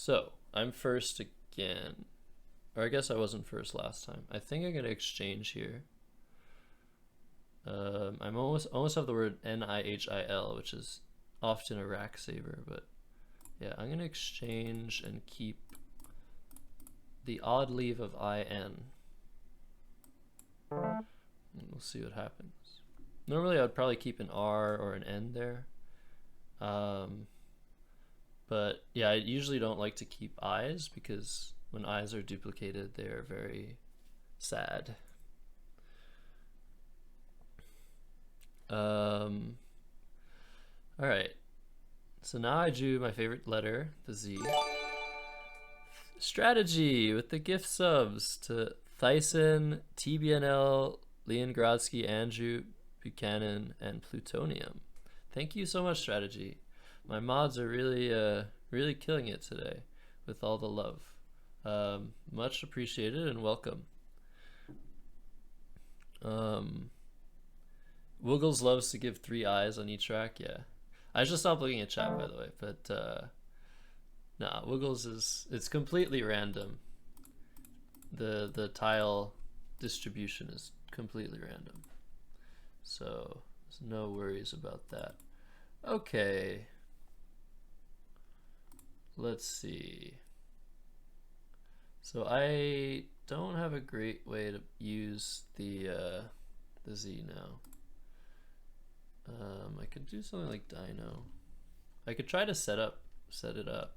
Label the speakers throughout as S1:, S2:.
S1: So, I'm first again. Or I guess I wasn't first last time. I think I'm gonna exchange here. I'm almost have the word Nihil, which is often a rack saver, but yeah, I'm gonna exchange and keep the odd leave of IN. And we'll see what happens. Normally I would probably keep an R or an N there. But yeah, I usually don't like to keep I's because when I's are duplicated, they're very sad. All right. So now I drew my favorite letter, the Z. Strategy with the gift subs to Thyssen, TBNL, Leongradsky, Andrew, Buchanan, and Plutonium. Thank you so much, Strategy. My mods are really killing it today with all the love. Much appreciated and welcome. Wiggles loves to give 3 eyes on each track. Yeah, I just stopped looking at chat, by the way, but nah, Wiggles it's completely random. The tile distribution is completely random, so there's no worries about that. Okay, let's see. So I don't have a great way to use the Z now. I could do something like Dino. I could try to set it up.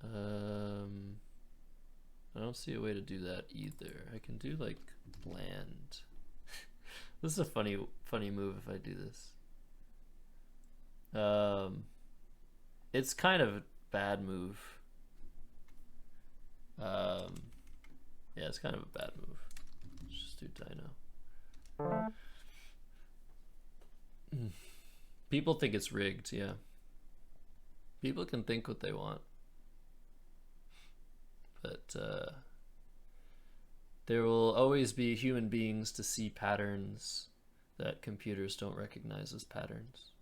S1: I don't see a way to do that either. I can do like bland. This is a funny move if I do this. It's kind of a bad move. Yeah, it's kind of a bad move. Let's just do Dino. People think it's rigged, yeah. People can think what they want. But there will always be human beings to see patterns that computers don't recognize as patterns.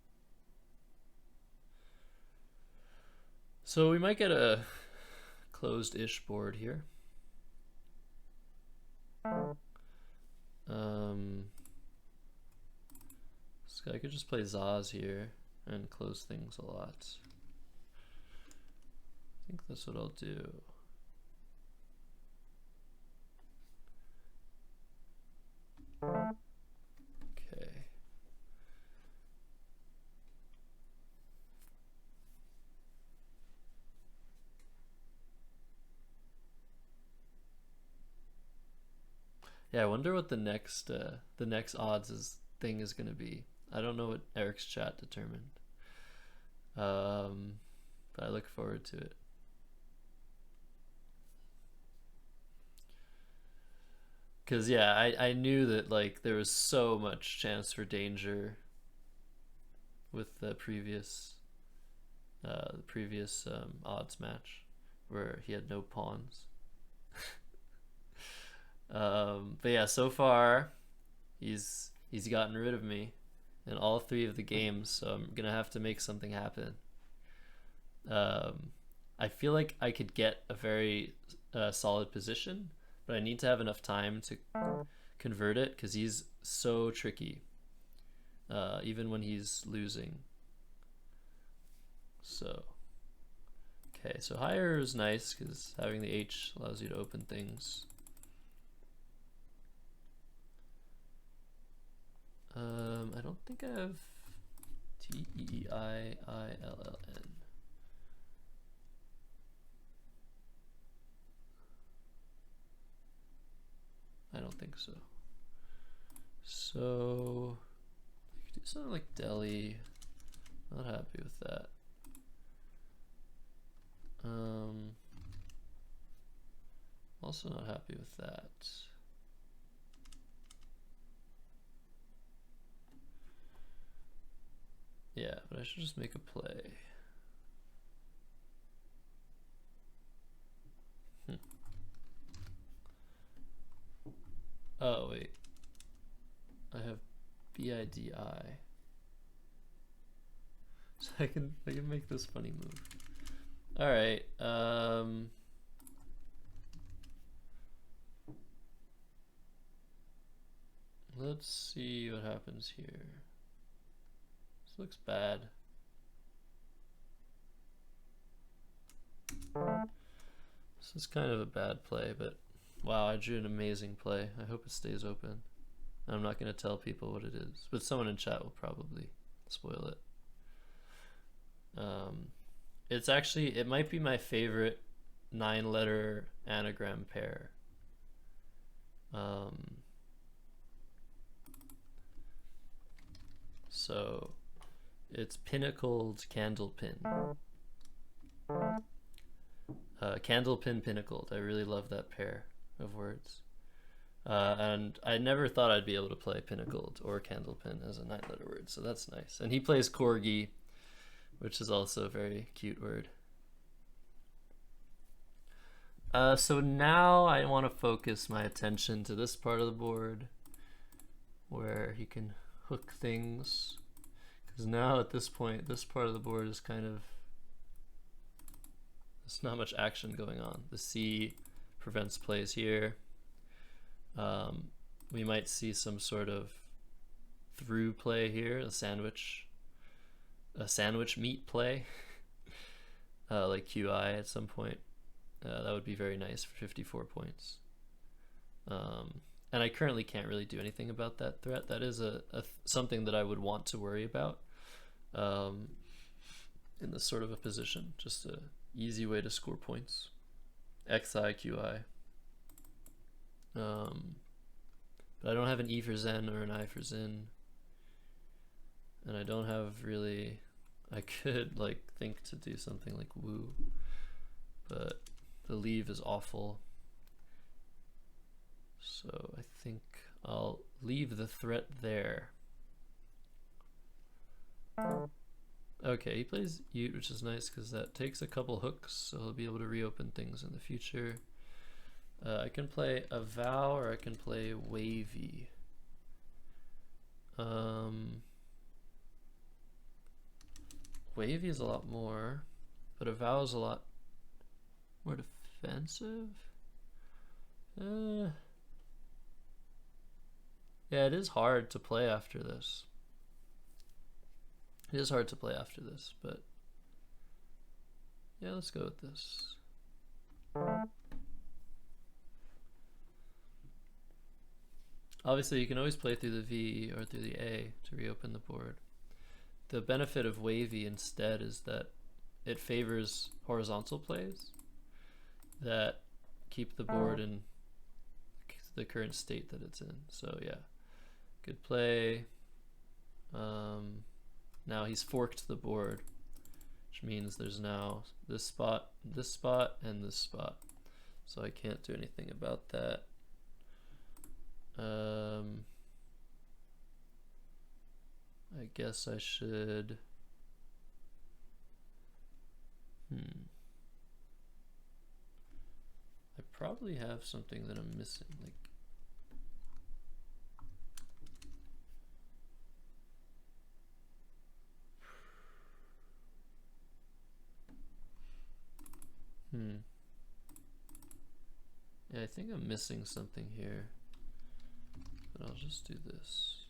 S1: So we might get a closed-ish board here. So I could just play Zaz here and close things a lot. I think that's what I'll do. Okay. Yeah, I wonder what the next odds thing is gonna be. I don't know what Eric's chat determined. But I look forward to it. Cause yeah, I knew that like there was so much chance for danger with the previous odds match where he had no pawns. But yeah, so far he's gotten rid of me in all 3 of the games, so I'm gonna have to make something happen. I feel like I could get a very solid position, but I need to have enough time to convert it because he's so tricky, even when he's losing. So, okay, so higher is nice because having the H allows you to open things. I don't think I have Teiilln. I don't think so. So I could do something like Delhi. Not happy with that. Also not happy with that. Yeah, but I should just make a play. Oh wait, I have BIDI, so I can make this funny move. All right. Let's see what happens here. This looks bad. This is kind of a bad play, but wow, I drew an amazing play. I hope it stays open. I'm not going to tell people what it is, but someone in chat will probably spoil it. It's actually, it might be my favorite 9-letter anagram pair. So it's pinnacled candlepin. Candlepin pinnacled. I really love that pair of words. And I never thought I'd be able to play pinnacled or candlepin as a 9-letter word, so that's nice. And he plays corgi, which is also a very cute word. So now I want to focus my attention to this part of the board where he can hook things, because now at this point this part of the board is kind of, there's not much action going on. The C prevents plays here. We might see some sort of through play here, a sandwich meat play, like QI at some point. That would be very nice for 54 points. And I currently can't really do anything about that threat. That is something that I would want to worry about in this sort of a position. Just a easy way to score points. XI, QI. But I don't have an E for Zen or an I for Zin. And I don't have really, I could like think to do something like Woo, but the leave is awful. So I think I'll leave the threat there. Okay, he plays Ute, which is nice because that takes a couple hooks, so he'll be able to reopen things in the future. I can play a vow or I can play wavy. Wavy is a lot more, but a vow is a lot more defensive. Yeah, it is hard to play after this. It is hard to play after this, but yeah, let's go with this. Obviously, you can always play through the V or through the A to reopen the board. The benefit of wavy instead is that it favors horizontal plays that keep the board in the current state that it's in. So yeah, good play. Now he's forked the board, which means there's now this spot, and this spot. So I can't do anything about that. I guess I should. I probably have something that I'm missing, like. Yeah, I think I'm missing something here, but I'll just do this.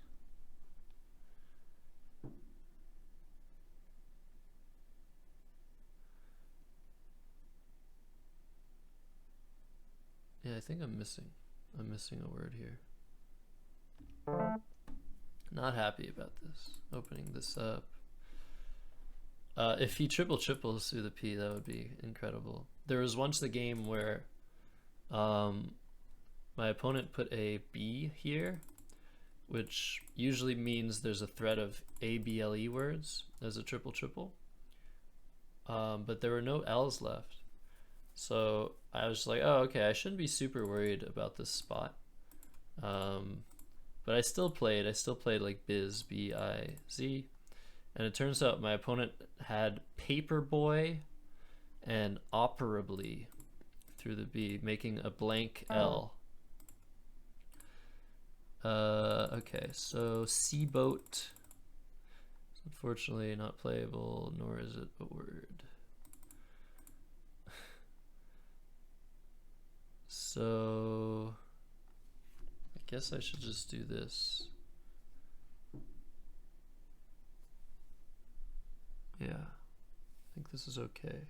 S1: Yeah, I think I'm missing a word here. Not happy about this, opening this up. If he triples through the P, that would be incredible. There was once a game where my opponent put a B here, which usually means there's a threat of ABLE words as a triple. But there were no L's left. So I was like, oh, okay, I shouldn't be super worried about this spot. But I still played like Biz, B-I-Z. And it turns out my opponent had Paperboy and Operably through the B, making a blank L. Okay, so Seaboat. Unfortunately not playable, nor is it a word. So I guess I should just do this. Yeah, I think this is okay.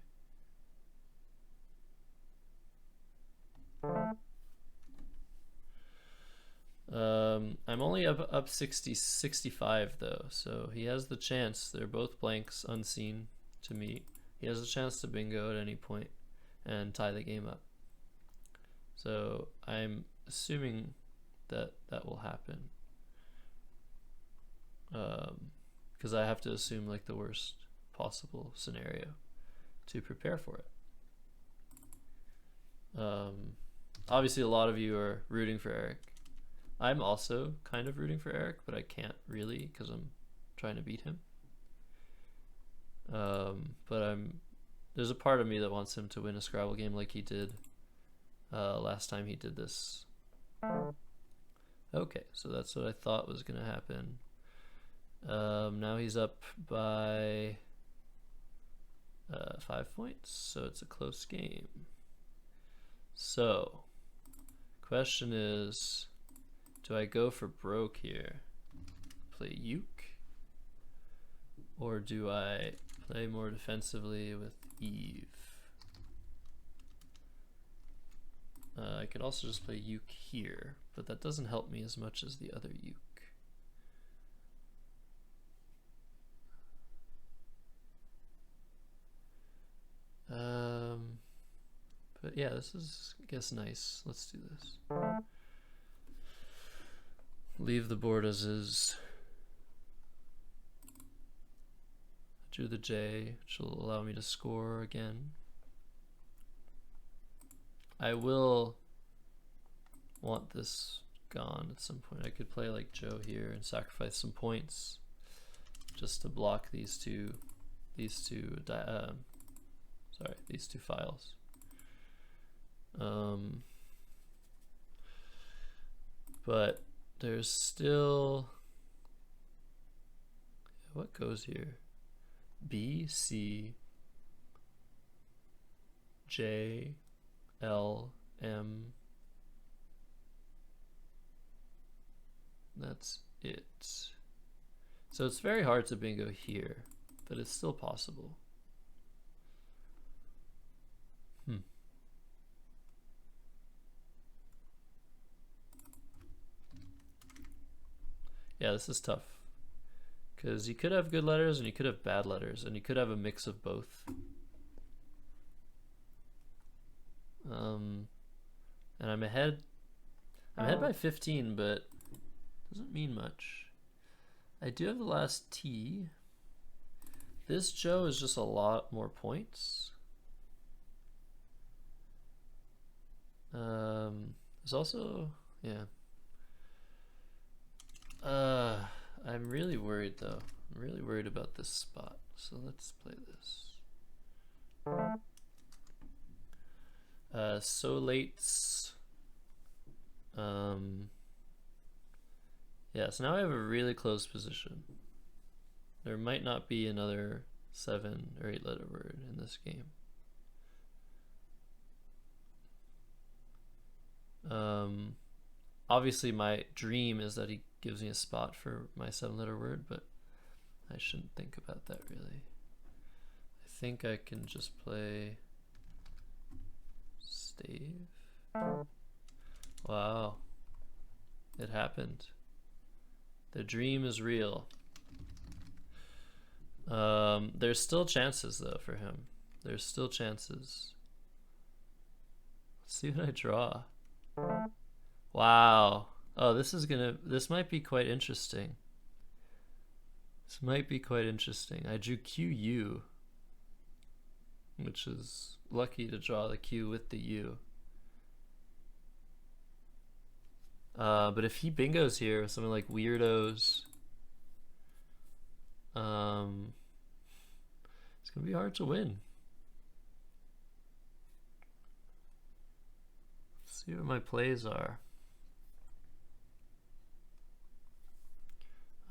S1: I'm only up 65 though, so he has the chance. They're both blanks unseen to meet. He has a chance to bingo at any point and tie the game up. So I'm assuming that that will happen. Because I have to assume like the worst possible scenario to prepare for it. Obviously a lot of you are rooting for Eric. I'm also kind of rooting for Eric, but I can't really because I'm trying to beat him. But there's a part of me that wants him to win a Scrabble game like he did last time he did this. Okay, so that's what I thought was gonna happen. Now he's up by 5 points, so it's a close game. So, question is, do I go for broke here? Play uke? Or do I play more defensively with Eve? I could also just play uke here, but that doesn't help me as much as the other uke. But yeah, this is, I guess, nice. Let's do this. Leave the board as is. Drew the J, which will allow me to score again. I will want this gone at some point. I could play like Joe here and sacrifice some points just to block these two files. But there's still, what goes here? B, C, J, L, M. That's it. So it's very hard to bingo here, but it's still possible. Yeah, this is tough. Because you could have good letters and you could have bad letters, and you could have a mix of both. And I'm ahead by 15, but doesn't mean much. I do have the last T. This Joe is just a lot more points. There's also, yeah. I'm really worried though. I'm really worried about this spot. So let's play this. So late's. Yeah, so now I have a really close position. There might not be another 7 or 8 letter word in this game. Obviously my dream is that he gives me a spot for my 7 letter word, but I shouldn't think about that really. I think I can just play stave. Wow, it happened. The dream is real. There's still chances though for him. There's still chances. Let's see what I draw. Wow. Oh, this might be quite interesting. This might be quite interesting. I drew QU, which is lucky to draw the Q with the U. But if he bingos here with something like weirdos, it's gonna be hard to win. Let's see what my plays are.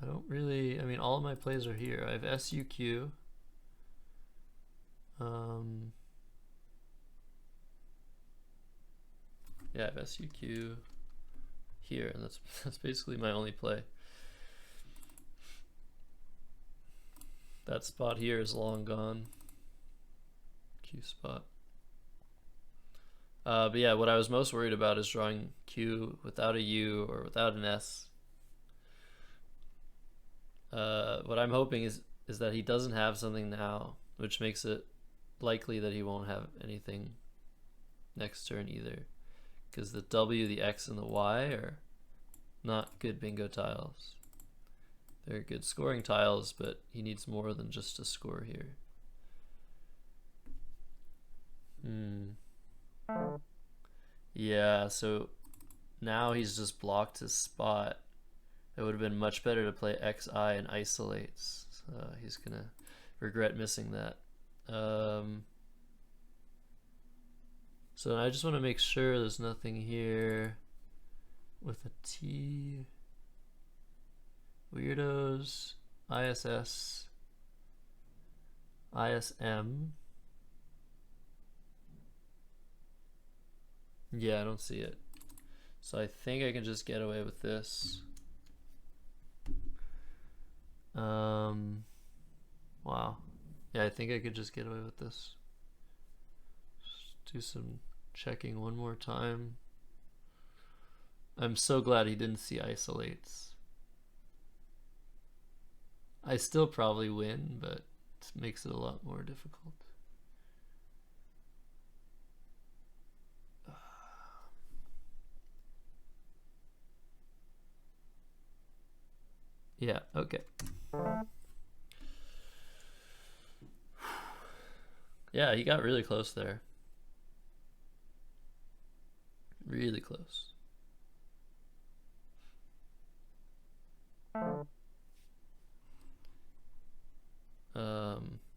S1: I don't really, I mean, all of my plays are here. I have SUQ. Yeah, I have SUQ here, and that's basically my only play. That spot here is long gone. Q spot. But yeah, what I was most worried about is drawing Q without a U or without an S. What I'm hoping is that he doesn't have something now, which makes it likely that he won't have anything next turn either. Because the W, the X, and the Y are not good bingo tiles. They're good scoring tiles, but he needs more than just a score here. Yeah, so now he's just blocked his spot. It would have been much better to play XI and isolates. He's gonna regret missing that. So I just want to make sure there's nothing here with a T. Weirdos, ISS, ISM. Yeah, I don't see it. So I think I can just get away with this. Wow. Yeah, I think I could just get away with this. Just do some checking one more time. I'm so glad he didn't see isolates. I still probably win, but it makes it a lot more difficult. Yeah, okay. Yeah, he got really close there. Really close.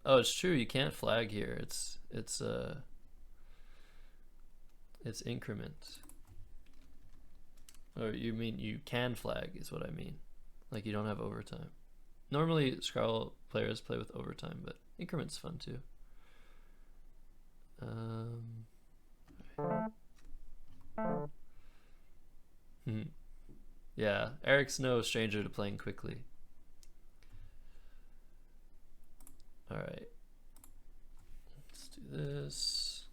S1: Oh, it's true. You can't flag here. It's increment. Or you mean you can flag is what I mean. Like you don't have overtime. Normally Scrabble players play with overtime, but increment's fun too. Yeah, Eric's no stranger to playing quickly. All right, let's do this,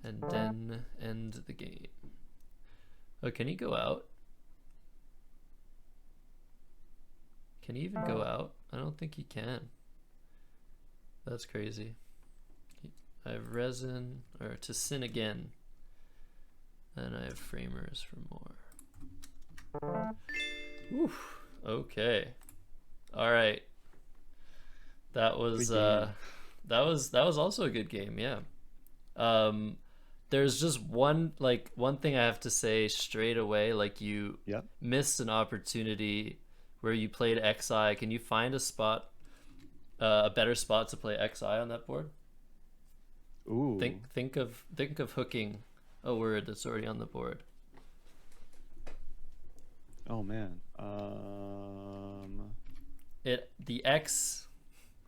S1: and then end the game. Oh, can he go out? Can he even go out? I don't think he can. That's crazy. I have resin, or to sin again. And I have framers for more. Oof. Okay. All right. That was also a good game. Yeah. There's just one thing I have to say straight away. Like you missed an opportunity where you played XI. Can you find a spot, a better spot to play XI on that board?
S2: Ooh.
S1: Think of hooking a word that's already on the board.
S2: Oh man.
S1: The X.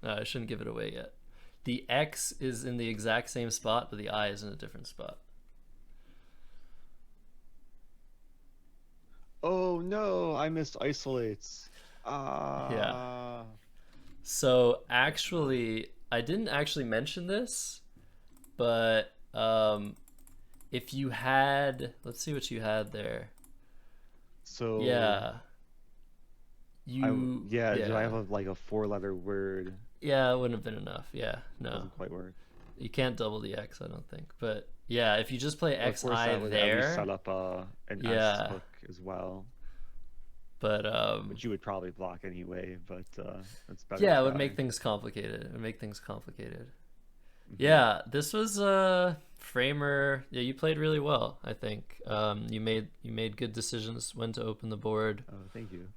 S1: I shouldn't give it away yet. The X is in the exact same spot, but the I is in a different spot.
S2: Oh no, I missed isolates.
S1: Yeah. So actually, I didn't actually mention this, but if you had, let's see what you had there.
S2: So
S1: yeah,
S2: do I have like a 4-letter word?
S1: Yeah, it wouldn't have been enough. Yeah, no.
S2: Doesn't quite work.
S1: You can't double the X, I don't think. But yeah, if you just play
S2: Of course,
S1: XI
S2: that would
S1: there,
S2: at least set up an S hook as well.
S1: But
S2: which you would probably block anyway, but it's better.
S1: Yeah, it would make things complicated.
S2: Mm-hmm.
S1: Yeah, this was Framer. Yeah, you played really well, I think. You made good decisions when to open the board.
S2: Oh, thank you.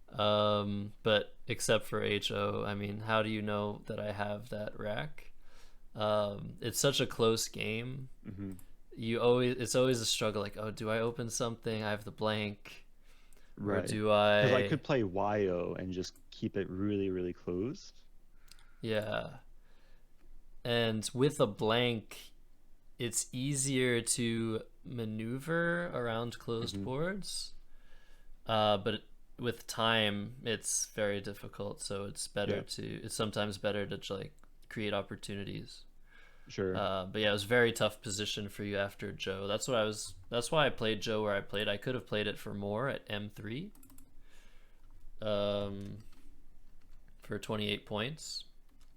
S1: But except for HO, I mean, how do you know that I have that rack? It's such a close game.
S2: Mm-hmm.
S1: It's always a struggle. Like, oh, do I open something? I have the blank.
S2: Right.
S1: Or do I?
S2: Because I could play YO and just keep it really, really closed.
S1: Yeah. and with a blank, it's easier to maneuver around closed
S2: Hmm.
S1: boards. But with time, it's very difficult. So
S2: Yeah,
S1: it's sometimes better to like create opportunities.
S2: sure.
S1: But yeah, it was a very tough position for you after Joe. That's why I played Joe where I played. I could have played it for more at M3, um, for 28 points,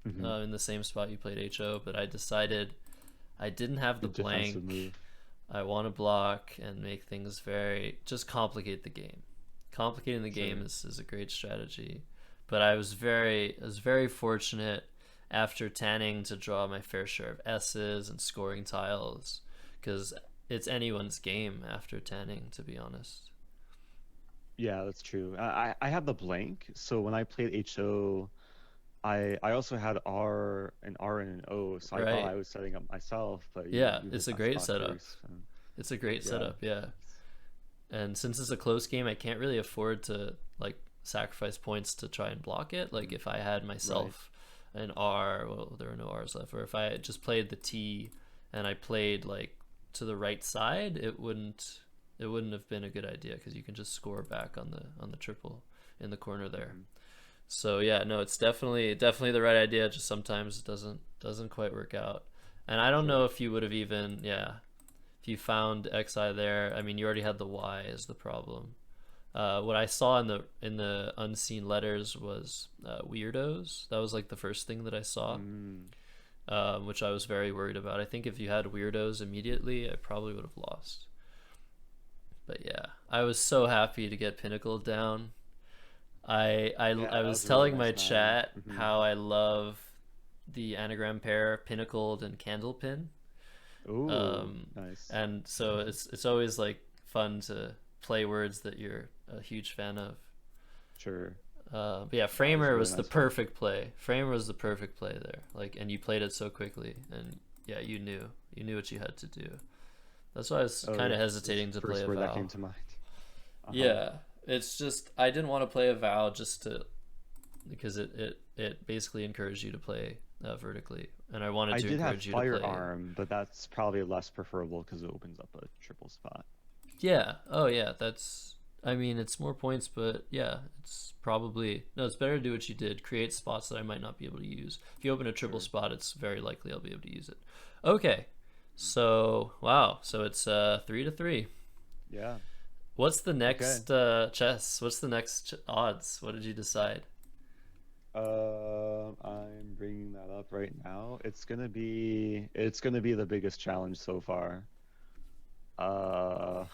S2: Hmm.
S1: in the same spot you played HO. But I decided I didn't have the
S2: Good defensive
S1: blank.
S2: move.
S1: I want to block and make things just complicate the game. Complicating the game
S2: Sure.
S1: is a great strategy. But I was very fortunate after tanning to draw my fair share of S's and scoring tiles, because it's anyone's game after tanning, to be honest.
S2: Yeah, that's true. I had the blank, so when I played HO, I also had R and an O, so I thought
S1: Right.
S2: I was setting up myself, but
S1: Yeah,
S2: you hit
S1: it's a
S2: that
S1: great
S2: spot
S1: setup.
S2: first. And
S1: It's a great
S2: yeah,
S1: setup, yeah. And since it's a close game, I can't really afford to like sacrifice points to try and block it. Like if I had
S2: right.
S1: myself an R, well, there were no R's left, or if I just played the T and I played like to the right side, it wouldn't have been a good idea because you can just score back on the triple in the corner there.
S2: Hmm.
S1: So yeah, no, it's definitely the right idea. Just sometimes it doesn't quite work out. And I don't know
S2: Sure.
S1: if you would have even, yeah, if you found XI there. I mean, you already had the Y is the problem. What I saw in the unseen letters was weirdos. That was like the first thing that I saw,
S2: Mm.
S1: which I was very worried about. I think if you had weirdos immediately, I probably would have lost. But yeah, I was so happy to get Pinnacle down. I
S2: Yeah, that
S1: was
S2: was a really
S1: telling
S2: nice
S1: my
S2: man.
S1: chat
S2: Hmm.
S1: how I love the anagram pair Pinnacled and Candlepin.
S2: Ooh,
S1: um,
S2: nice.
S1: and so it's always like fun to play words that you're a huge fan of.
S2: Sure.
S1: But yeah,
S2: That was a
S1: Framer
S2: really
S1: was the
S2: nice one.
S1: perfect play. Framer was the perfect play there. Like, and you played it so quickly, and yeah, you knew what you had to do. That's why I was
S2: Oh
S1: kind of
S2: yeah, this
S1: hesitating to play
S2: first
S1: a
S2: word that
S1: vow.
S2: came to mind. Uh-huh.
S1: Yeah, it's just I didn't want to play a vow just to because it basically encouraged you to play vertically, and I wanted
S2: I
S1: to
S2: did have
S1: encourage you to play.
S2: firearm, but that's probably less preferable because it opens up a triple spot.
S1: Yeah. Oh, yeah. That's. I mean, it's more points, but yeah, it's probably no. It's better to do what you did. Create spots that I might not be able to use. If you open a triple
S2: Sure.
S1: spot, it's very likely I'll be able to use it. Okay. So wow. So it's 3-3.
S2: Yeah.
S1: What's the
S2: Okay.
S1: next chess? What's the next odds? What did you decide?
S2: I'm bringing that up right now. It's gonna be the biggest challenge so far. I'll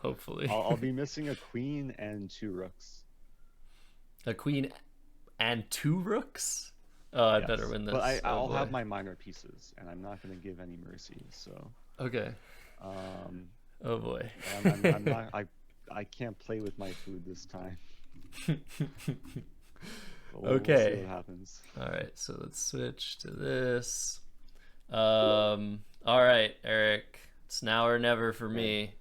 S1: Hopefully,
S2: be missing a queen and two rooks.
S1: a queen and two rooks. Oh, I better
S2: Yes,
S1: win
S2: but
S1: this. Oh
S2: I'll have
S1: boy.
S2: my minor pieces, and I'm not gonna give any mercy. So,
S1: Okay.
S2: um,
S1: Oh boy.
S2: but I'm not I can't play with my food this time. But we'll see what
S1: Okay.
S2: happens.
S1: All right, so let's switch to this. All right, Eric. It's now or never for
S2: Okay.
S1: me.